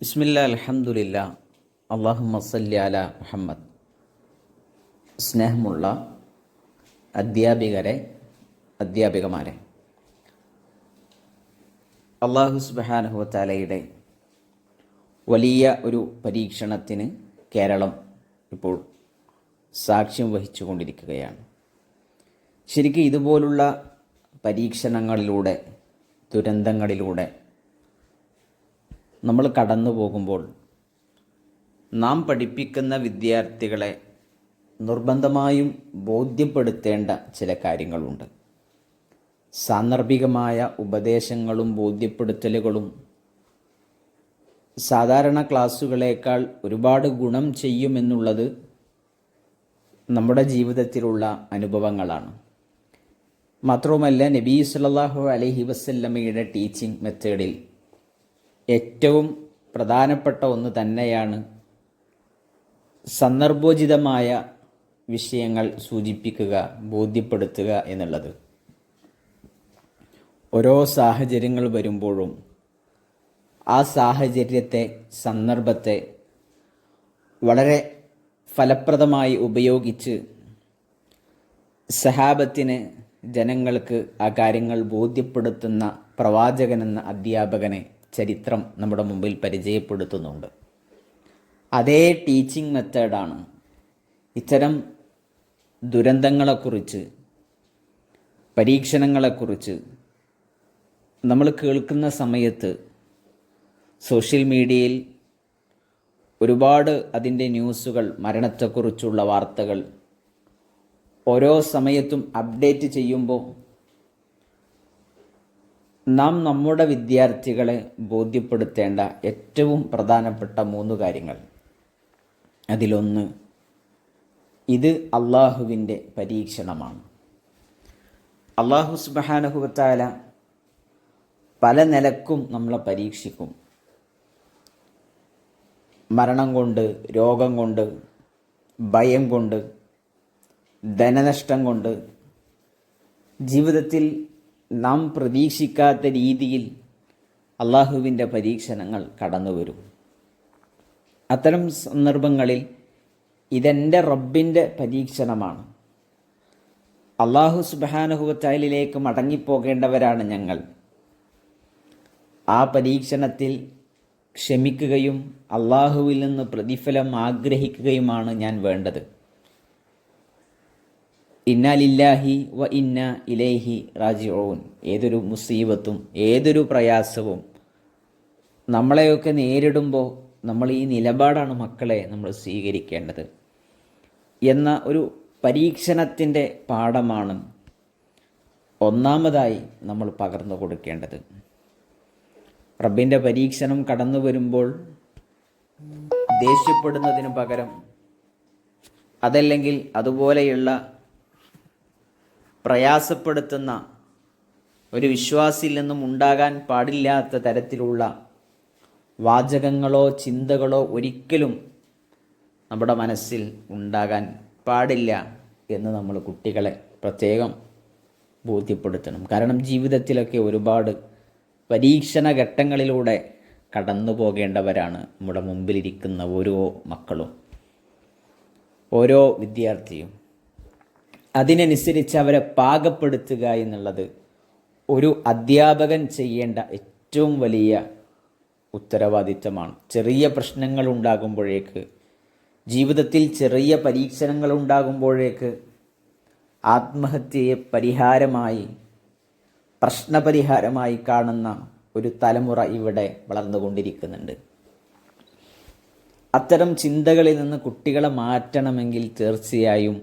ബിസ്മില്ലാ അൽഹംദുലില്ലാ അല്ലാഹുമ്മ സല്ലി അലാ മുഹമ്മദ്. സ്നേഹമുള്ള അധ്യാപികമാരെ, അല്ലാഹു സുബ്ഹാനഹു വ തആലയുടെ വലിയ ഒരു പരീക്ഷണത്തിന് കേരളം ഇപ്പോൾ സാക്ഷ്യം വഹിച്ചു കൊണ്ടിരിക്കുകയാണ്. ശരിക്കും ഇതുപോലുള്ള പരീക്ഷണങ്ങളിലൂടെ, ദുരന്തങ്ങളിലൂടെ നമ്മൾ കടന്നു പോകുമ്പോൾ നാം പഠിപ്പിക്കുന്ന വിദ്യാർത്ഥികളെ നിർബന്ധമായും ബോധ്യപ്പെടുത്തേണ്ട ചില കാര്യങ്ങളുണ്ട്. സാന്ദർഭികമായ ഉപദേശങ്ങളും ബോധ്യപ്പെടുത്തലുകളും സാധാരണ ക്ലാസ്സുകളേക്കാൾ ഒരുപാട് ഗുണം ചെയ്യുമെന്നുള്ളത് നമ്മുടെ ജീവിതത്തിലുള്ള അനുഭവങ്ങളാണ്. മാത്രവുമല്ല, നബി സല്ലല്ലാഹു അലൈഹി വസല്ലമയുടെ ടീച്ചിങ് മെത്തേഡിൽ ഏറ്റവും പ്രധാനപ്പെട്ട ഒന്ന് തന്നെയാണ് സന്ദർഭോചിതമായ വിഷയങ്ങൾ സൂചിപ്പിക്കുക, ബോധ്യപ്പെടുത്തുക എന്നുള്ളത്. ഓരോ സാഹചര്യങ്ങൾ വരുമ്പോഴും ആ സാഹചര്യത്തെ, സന്ദർഭത്തെ വളരെ ഫലപ്രദമായി ഉപയോഗിച്ച് സഹാബത്തിന്, ജനങ്ങൾക്ക് ആ കാര്യങ്ങൾ ബോധ്യപ്പെടുത്തുന്ന പ്രവാചകനെന്ന അധ്യാപകനെ ചരിത്രം നമ്മുടെ മുമ്പിൽ പരിചയപ്പെടുത്തുന്നുണ്ട്. അതേ ടീച്ചിങ് മെത്തേഡാണ് ഇത്തരം ദുരന്തങ്ങളെക്കുറിച്ച്, പരീക്ഷണങ്ങളെക്കുറിച്ച് നമ്മൾ കേൾക്കുന്ന സമയത്ത് സോഷ്യൽ മീഡിയയിൽ ഒരുപാട് അതിൻ്റെ ന്യൂസുകൾ, മരണത്തെക്കുറിച്ചുള്ള വാർത്തകൾ ഓരോ സമയത്തും അപ്ഡേറ്റ് ചെയ്യുമ്പോൾ നാം നമ്മുടെ വിദ്യാർത്ഥികളെ ബോധ്യപ്പെടുത്തേണ്ട ഏറ്റവും പ്രധാനപ്പെട്ട 3 കാര്യങ്ങൾ. അതിലൊന്ന്, ഇത് അള്ളാഹുവിൻ്റെ പരീക്ഷണമാണ്. അള്ളാഹു സുബ്ഹാനഹു വ തആല പല നിലക്കും നമ്മളെ പരീക്ഷിക്കും. മരണം കൊണ്ട്, രോഗം കൊണ്ട്, ഭയം കൊണ്ട്, ധനനഷ്ടം കൊണ്ട്, ജീവിതത്തിൽ നാം പ്രതീക്ഷിക്കാത്ത രീതിയിൽ അള്ളാഹുവിൻ്റെ പരീക്ഷണങ്ങൾ കടന്നു വരും. അത്തരം സന്ദർഭങ്ങളിൽ ഇതെൻ്റെ റബ്ബിൻ്റെ പരീക്ഷണമാണ്, അള്ളാഹു സുബ്ഹാനഹു വ തആലയിലേക്ക് മടങ്ങിപ്പോകേണ്ടവരാണ് ഞങ്ങൾ, ആ പരീക്ഷണത്തിൽ ക്ഷമിക്കുകയും അള്ളാഹുവിൽ നിന്ന് പ്രതിഫലം ആഗ്രഹിക്കുകയുമാണ് ഞാൻ വേണ്ടത്. ഇന്നാ ലില്ലാഹി വ ഇന്നാ ഇലൈഹി റാജിഊൻ. ഏതൊരു മുസീബത്തും, ഏതൊരു പ്രയാസവും നമ്മളെയൊക്കെ നേരിടുമ്പോൾ നമ്മൾ ഈ നിലപാടാണ് മക്കളെ നമ്മൾ സ്വീകരിക്കേണ്ടത് എന്ന ഒരു പരീക്ഷണത്തിൻ്റെ പാഠമാണ് ഒന്നാമതായി നമ്മൾ പകർന്നു കൊടുക്കേണ്ടത്. റബ്ബിൻ്റെ പരീക്ഷണം കടന്നു വരുമ്പോൾ ദേഷ്യപ്പെടുന്നതിന് പകരം, അതല്ലെങ്കിൽ അതുപോലെയുള്ള പ്രയാസപ്പെടുത്തുന്ന ഒരു വിശ്വാസിയിൽ നിന്നും ഉണ്ടാകാൻ പാടില്ലാത്ത തരത്തിലുള്ള വാചകങ്ങളോ ചിന്തകളോ ഒരിക്കലും നമ്മുടെ മനസ്സിൽ ഉണ്ടാകാൻ പാടില്ല എന്ന് നമ്മൾ കുട്ടികളെ പ്രത്യേകം ബോധ്യപ്പെടുത്തണം. കാരണം ജീവിതത്തിലൊക്കെ ഒരുപാട് പരീക്ഷണ ഘട്ടങ്ങളിലൂടെ കടന്നു പോകേണ്ടവരാണ് നമ്മുടെ മുമ്പിലിരിക്കുന്ന ഓരോ മക്കളും, ഓരോ വിദ്യാർത്ഥിയും. അതിനനുസരിച്ച് അവരെ പാകപ്പെടുത്തുക എന്നുള്ളത് ഒരു അധ്യാപകൻ ചെയ്യേണ്ട ഏറ്റവും വലിയ ഉത്തരവാദിത്തമാണ്. ചെറിയ പ്രശ്നങ്ങൾ ഉണ്ടാകുമ്പോഴേക്ക്, ജീവിതത്തിൽ ചെറിയ പരീക്ഷണങ്ങൾ ഉണ്ടാകുമ്പോഴേക്ക് ആത്മഹത്യയെ പരിഹാരമായി, പ്രശ്നപരിഹാരമായി കാണുന്ന ഒരു തലമുറ ഇവിടെ വളർന്നുകൊണ്ടിരിക്കുന്നുണ്ട്. അത്തരം ചിന്തകളിൽ നിന്ന് കുട്ടികളെ മാറ്റണമെങ്കിൽ തീർച്ചയായും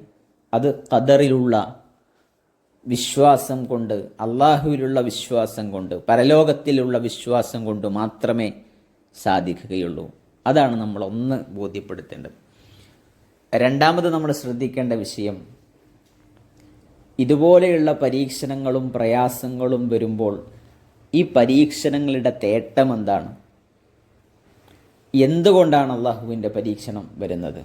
അത് ഖദറിലുള്ള വിശ്വാസം കൊണ്ട്, അള്ളാഹുവിലുള്ള വിശ്വാസം കൊണ്ട്, പരലോകത്തിലുള്ള വിശ്വാസം കൊണ്ട് മാത്രമേ സാധിക്കുകയുള്ളൂ. അതാണ് നമ്മൾ ഒന്ന് ബോധ്യപ്പെടുത്തേണ്ടത്. രണ്ടാമത് നമ്മൾ ശ്രദ്ധിക്കേണ്ട വിഷയം, ഇതുപോലെയുള്ള പരീക്ഷണങ്ങളും പ്രയാസങ്ങളും വരുമ്പോൾ ഈ പരീക്ഷണങ്ങളുടെ തേട്ടം എന്താണ്? എന്തുകൊണ്ടാണ് അള്ളാഹുവിൻ്റെ പരീക്ഷണം വരുന്നത്?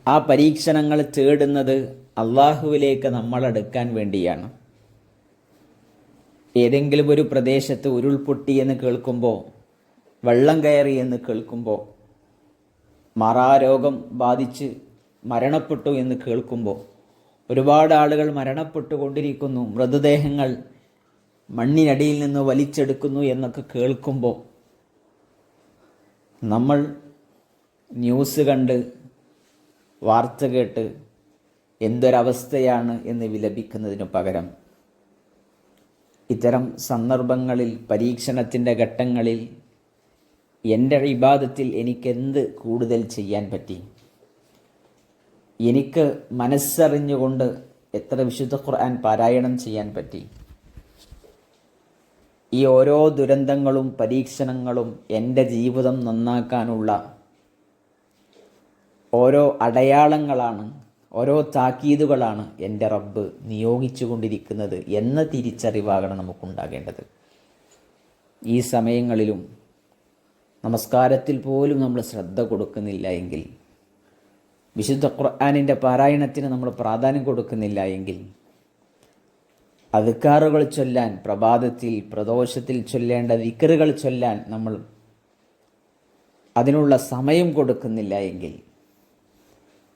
ആ പരീക്ഷണങ്ങൾ തേടുന്നത് അള്ളാഹുവിലേക്ക് നമ്മളടുക്കാൻ വേണ്ടിയാണ്. ഏതെങ്കിലും ഒരു പ്രദേശത്ത് ഉരുൾപൊട്ടി എന്ന് കേൾക്കുമ്പോൾ വെള്ളം കയറി എന്ന് കേൾക്കുമ്പോൾ, മാറാരോഗം ബാധിച്ച് മരണപ്പെട്ടു എന്ന് കേൾക്കുമ്പോൾ, ഒരുപാട് ആളുകൾ മരണപ്പെട്ടുകൊണ്ടിരിക്കുന്നു, മൃതദേഹങ്ങൾ മണ്ണിനടിയിൽ നിന്ന് വലിച്ചെടുക്കുന്നു എന്നൊക്കെ കേൾക്കുമ്പോൾ നമ്മൾ ന്യൂസ് കണ്ട് വാർത്ത കേട്ട് എന്തൊരവസ്ഥയാണ് എന്ന് വിലപിക്കുന്നതിനു പകരം ഇത്തരം സന്ദർഭങ്ങളിൽ, പരീക്ഷണത്തിൻ്റെ ഘട്ടങ്ങളിൽ എൻ്റെ ഇബാദത്തിൽ എനിക്കെന്ത് കൂടുതൽ ചെയ്യാൻ പറ്റി, എനിക്ക് മനസ്സറിഞ്ഞുകൊണ്ട് എത്ര വിശുദ്ധ ഖുർആൻ പാരായണം ചെയ്യാൻ പറ്റി, ഈ ഓരോ ദുരന്തങ്ങളും പരീക്ഷണങ്ങളും എൻ്റെ ജീവിതം നന്നാക്കാനുള്ള ഓരോ അടയാളങ്ങളാണ്, ഓരോ താക്കീതുകളാണ് എൻ്റെ റബ്ബ് നിയോഗിച്ചു കൊണ്ടിരിക്കുന്നത് എന്ന തിരിച്ചറിവാകണം നമുക്കുണ്ടാകേണ്ടത്. ഈ സമയങ്ങളിലും നമസ്കാരത്തിൽ പോലും നമ്മൾ ശ്രദ്ധ കൊടുക്കുന്നില്ല എങ്കിൽ, വിശുദ്ധ ഖുർആനിൻ്റെ പാരായണത്തിന് നമ്മൾ പ്രാധാന്യം കൊടുക്കുന്നില്ല എങ്കിൽ, അദ്കാറുകൾ ചൊല്ലാൻ, പ്രഭാതത്തിൽ പ്രദോഷത്തിൽ ചൊല്ലേണ്ട ദിക്റുകൾ ചൊല്ലാൻ നമ്മൾ അതിനുള്ള സമയം കൊടുക്കുന്നില്ല എങ്കിൽ,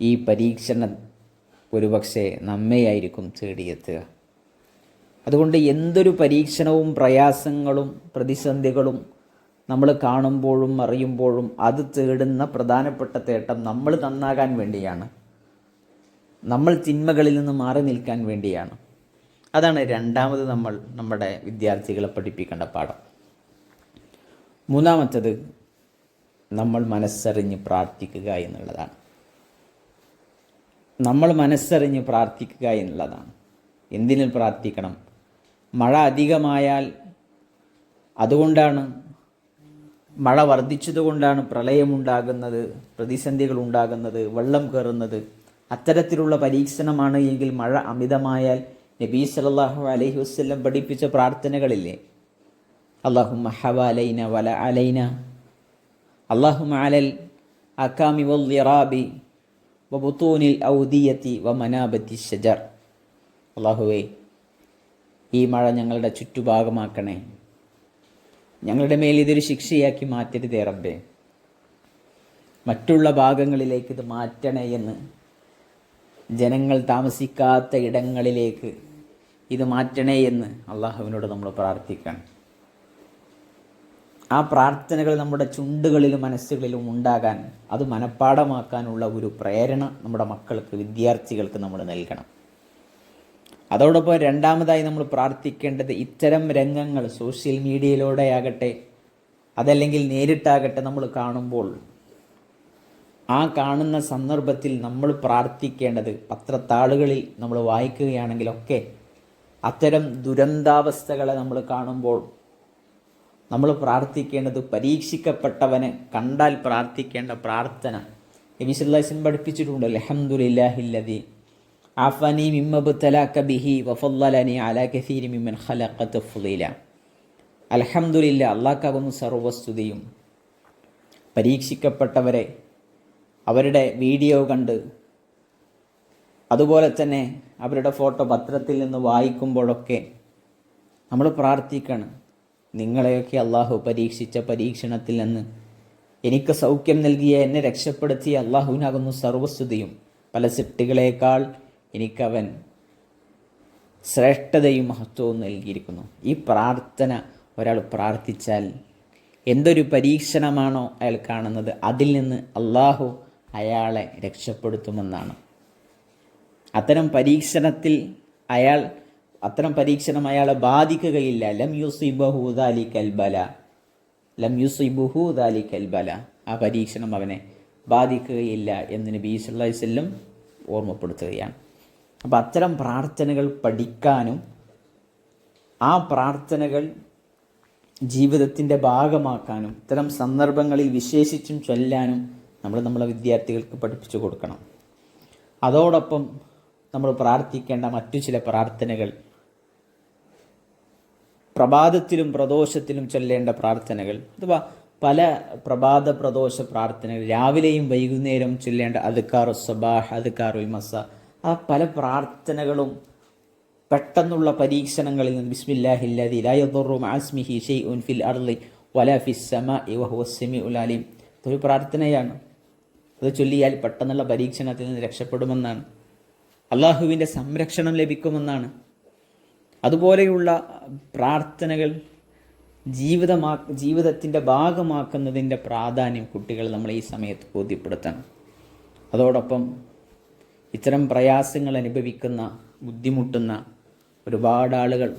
ഈ പരീക്ഷണം ഒരുപക്ഷെ നമ്മെയായിരിക്കും തേടിയെത്തുക. അതുകൊണ്ട് എന്തൊരു പരീക്ഷണവും പ്രയാസങ്ങളും പ്രതിസന്ധികളും നമ്മൾ കാണുമ്പോഴും അറിയുമ്പോഴും അത് തേടുന്ന പ്രധാനപ്പെട്ട തേട്ടം നമ്മൾ നന്നാകാൻ വേണ്ടിയാണ്, നമ്മൾ തിന്മകളിൽ നിന്ന് മാറി നിൽക്കാൻ വേണ്ടിയാണ്. അതാണ് രണ്ടാമത് നമ്മൾ നമ്മുടെ വിദ്യാർത്ഥികളെ പഠിപ്പിക്കേണ്ട പാഠം. മൂന്നാമത്തത് നമ്മൾ മനസ്സറിഞ്ഞ് പ്രാർത്ഥിക്കുക എന്നുള്ളതാണ്. നമ്മൾ മനസ്സറിഞ്ഞ് പ്രാർത്ഥിക്കുക എന്നുള്ളതാണ്. എന്തിനു പ്രാർത്ഥിക്കണം? മഴ അധികമായാൽ അതുകൊണ്ടാണ്, മഴ വർദ്ധിച്ചതുകൊണ്ടാണ് പ്രളയമുണ്ടാകുന്നത്, പ്രതിസന്ധികൾ ഉണ്ടാകുന്നത്, വെള്ളം കയറുന്നത്. അത്തരത്തിലുള്ള പരീക്ഷണമാണ് എങ്കിൽ മഴ അമിതമായാൽ നബി സല്ലല്ലാഹു അലൈഹി വസല്ലം പഠിപ്പിച്ച പ്രാർത്ഥനകളില്ലേ? അല്ലാഹുമ്മ ഹവലൈന വല അലൈന, അല്ലാഹുമ്മ അലൽ അകാമി വൽ ളിറാബി വബുതൂനിൽ ഔദിയതി വമനാബതി ഷജർ. അല്ലാഹുവേ, ഈ മഴ ഞങ്ങളുടെ ചുറ്റുഭാഗമാക്കണേ, ഞങ്ങളുടെ മേൽ ഇതൊരു ശിക്ഷയാക്കി മാറ്റരുതേ റബ്ബേ, മറ്റുള്ള ഭാഗങ്ങളിലേക്ക് ഇത് മാറ്റണേ എന്ന്, ജനങ്ങൾ താമസിക്കാത്ത ഇടങ്ങളിലേക്ക് ഇത് മാറ്റണേ എന്ന് അള്ളാഹുവിനോട് നമ്മൾ പ്രാർത്ഥിക്കണം. ആ പ്രാർത്ഥനകൾ നമ്മുടെ ചുണ്ടുകളിലും മനസ്സുകളിലും ഉണ്ടാകാൻ, അത് മനഃപ്പാടമാക്കാനുള്ള ഒരു പ്രേരണ നമ്മുടെ മക്കൾക്ക്, വിദ്യാർത്ഥികൾക്ക് നമ്മൾ നൽകണം. അതോടൊപ്പം രണ്ടാമതായി നമ്മൾ പ്രാർത്ഥിക്കേണ്ടത്, ഇത്തരം രംഗങ്ങൾ സോഷ്യൽ മീഡിയയിലൂടെയാകട്ടെ അതല്ലെങ്കിൽ നേരിട്ടാകട്ടെ നമ്മൾ കാണുമ്പോൾ, ആ കാണുന്ന സന്ദർഭത്തിൽ നമ്മൾ പ്രാർത്ഥിക്കേണ്ടത്, പത്രത്താളുകളിൽ നമ്മൾ വായിക്കുകയാണെങ്കിലൊക്കെ അത്തരം ദുരന്താവസ്ഥകളെ നമ്മൾ കാണുമ്പോൾ നമ്മൾ പ്രാർത്ഥിക്കേണ്ടത്, പരീക്ഷിക്കപ്പെട്ടവനെ കണ്ടാൽ പ്രാർത്ഥിക്കേണ്ട പ്രാർത്ഥന നബി സല്ലല്ലാഹു അലൈഹി വസല്ലം പഠിപ്പിച്ചിട്ടുണ്ട്. അൽഹംദുലില്ലാഹില്ലദി ആഫനി മിമ്മ ബതലാക ബിഹി വഫളലനി അലാ കസീരി മിമ്മൻ ഖലഖ തഫ്ളീല. അൽഹംദുലില്ലാ, അല്ലാഹുവിന് സർവസ്തുതിയും. പരീക്ഷിക്കപ്പെട്ടവരെ അവരുടെ വീഡിയോ കണ്ട്, അതുപോലെ തന്നെ അവരുടെ ഫോട്ടോ പത്രത്തിൽ നിന്ന് വായിക്കുമ്പോഴൊക്കെ നമ്മൾ പ്രാർത്ഥിക്കണം, നിങ്ങളെയൊക്കെ അള്ളാഹു പരീക്ഷിച്ച പരീക്ഷണത്തിൽ നിന്ന് എനിക്ക് സൗഖ്യം നൽകിയ, എന്നെ രക്ഷപ്പെടുത്തിയ അള്ളാഹുവിനാകുന്നു സർവസ്തുതിയും. പല സൃഷ്ടികളേക്കാൾ എനിക്കവൻ ശ്രേഷ്ഠതയും മഹത്വവും നൽകിയിരിക്കുന്നു. ഈ പ്രാർത്ഥന ഒരാൾ പ്രാർത്ഥിച്ചാൽ എന്തൊരു പരീക്ഷണമാണോ അയാൾ കാണുന്നത്, അതിൽ നിന്ന് അള്ളാഹു അയാളെ രക്ഷപ്പെടുത്തുമെന്നാണ്. അത്തരം പരീക്ഷണം അയാളെ ബാധിക്കുകയില്ല. ലം യുസിബഹു ദാലികൽ ബല, ആ പരീക്ഷണം അവനെ ബാധിക്കുകയില്ല എന്ന് നബി സല്ലല്ലാഹു അലൈഹി വസല്ലം ഓർമ്മപ്പെടുത്തുകയാണ്. അപ്പോൾ അത്തരം പ്രാർത്ഥനകൾ പഠിക്കാനും ആ പ്രാർത്ഥനകൾ ജീവിതത്തിൻ്റെ ഭാഗമാക്കാനും ഇത്തരം സന്ദർഭങ്ങളിൽ വിശേഷിച്ചും ചൊല്ലാനും നമ്മളെ വിദ്യാർത്ഥികൾക്ക് പഠിപ്പിച്ചു കൊടുക്കണം. അതോടൊപ്പം നമ്മൾ പ്രാർത്ഥിക്കേണ്ട മറ്റു ചില പ്രാർത്ഥനകൾ, പ്രഭാതത്തിലും പ്രദോഷത്തിലും ചൊല്ലേണ്ട പ്രാർത്ഥനകൾ, അഥവാ പല പ്രഭാത പ്രദോഷ പ്രാർത്ഥനകൾ, രാവിലെയും വൈകുന്നേരം ചൊല്ലേണ്ട അദ്കാറു സബാഹ്, അദ്കാറുൽ മസ, ആ പല പ്രാർത്ഥനകളും പെട്ടെന്നുള്ള പരീക്ഷണങ്ങളിൽ നിന്ന് ബിസ്മില്ലാഹില്ലദി ലാ യദുറു മഅ ഇസ്മിഹി ശൈഉൻ ഫിൽ അർളി വല ഫിസ്സമാഇ വഹുവ സമീഉൽ അലീം. ഇതൊരു പ്രാർത്ഥനയാണ്. അത് ചൊല്ലിയാൽ പെട്ടെന്നുള്ള പരീക്ഷണത്തിൽ നിന്ന് രക്ഷപ്പെടുമെന്നാണ്, അള്ളാഹുവിൻ്റെ സംരക്ഷണം ലഭിക്കുമെന്നാണ്. അതുപോലെയുള്ള പ്രാർത്ഥനകൾ ജീവിതത്തിൻ്റെ ഭാഗമാക്കുന്നതിൻ്റെ പ്രാധാന്യം കുട്ടികൾ നമ്മളെ ഈ സമയത്ത് ബോധ്യപ്പെടുത്തണം. അതോടൊപ്പം ഇത്തരം പ്രയാസങ്ങൾ അനുഭവിക്കുന്ന, ബുദ്ധിമുട്ടുന്ന ഒരുപാട് ആളുകൾ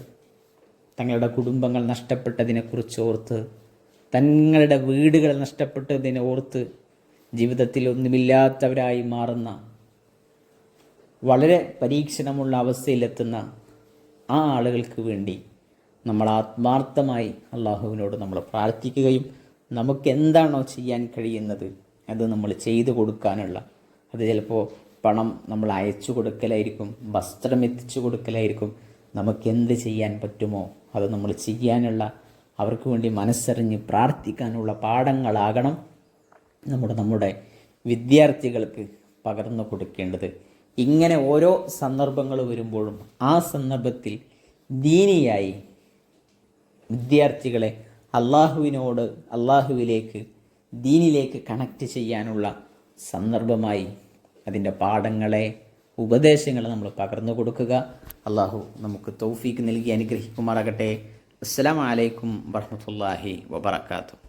തങ്ങളുടെ കുടുംബങ്ങൾ നഷ്ടപ്പെട്ടതിനെക്കുറിച്ച് ഓർത്ത്, തങ്ങളുടെ വീടുകൾ നഷ്ടപ്പെട്ടതിനെ ഓർത്ത് ജീവിതത്തിൽ ഒന്നുമില്ലാത്തവരായി മാറുന്ന, വളരെ പരീക്ഷണമുള്ള അവസ്ഥയിലെത്തുന്ന ആ ആളുകൾക്ക് വേണ്ടി നമ്മൾ ആത്മാർത്ഥമായി അള്ളാഹുവിനോട് നമ്മൾ പ്രാർത്ഥിക്കുകയും നമുക്ക് എന്താണോ ചെയ്യാൻ കഴിയുന്നത് അത് നമ്മൾ ചെയ്തു കൊടുക്കാനുള്ള, അത് ചിലപ്പോൾ പണം നമ്മൾ അയച്ചു കൊടുക്കലായിരിക്കും, വസ്ത്രം എത്തിച്ചു കൊടുക്കലായിരിക്കും, നമുക്കെന്ത് ചെയ്യാൻ പറ്റുമോ അത് നമ്മൾ ചെയ്യാനുള്ള, അവർക്ക് വേണ്ടി മനസ്സറിഞ്ഞ് പ്രാർത്ഥിക്കാനുള്ള പാഠങ്ങളാകണം നമ്മുടെ വിദ്യാർത്ഥികൾക്ക് പകർന്നു കൊടുക്കേണ്ടത്. ഇങ്ങനെ ഓരോ സന്ദർഭങ്ങൾ വരുമ്പോഴും ആ സന്ദർഭത്തിൽ ദീനിയായി വിദ്യാർത്ഥികളെ അള്ളാഹുവിലേക്ക് ദീനിലേക്ക് കണക്റ്റ് ചെയ്യാനുള്ള സന്ദർഭമായി അതിൻ്റെ പാഠങ്ങളെ, ഉപദേശങ്ങളെ നമ്മൾ പകർന്നു കൊടുക്കുക. അള്ളാഹു നമുക്ക് തൗഫീക്ക് നൽകി അനുഗ്രഹിക്കുമാറാകട്ടെ. അസ്സലാമു അലൈക്കും വറഹ്മത്തുള്ളാഹി വബറകാതുഹു.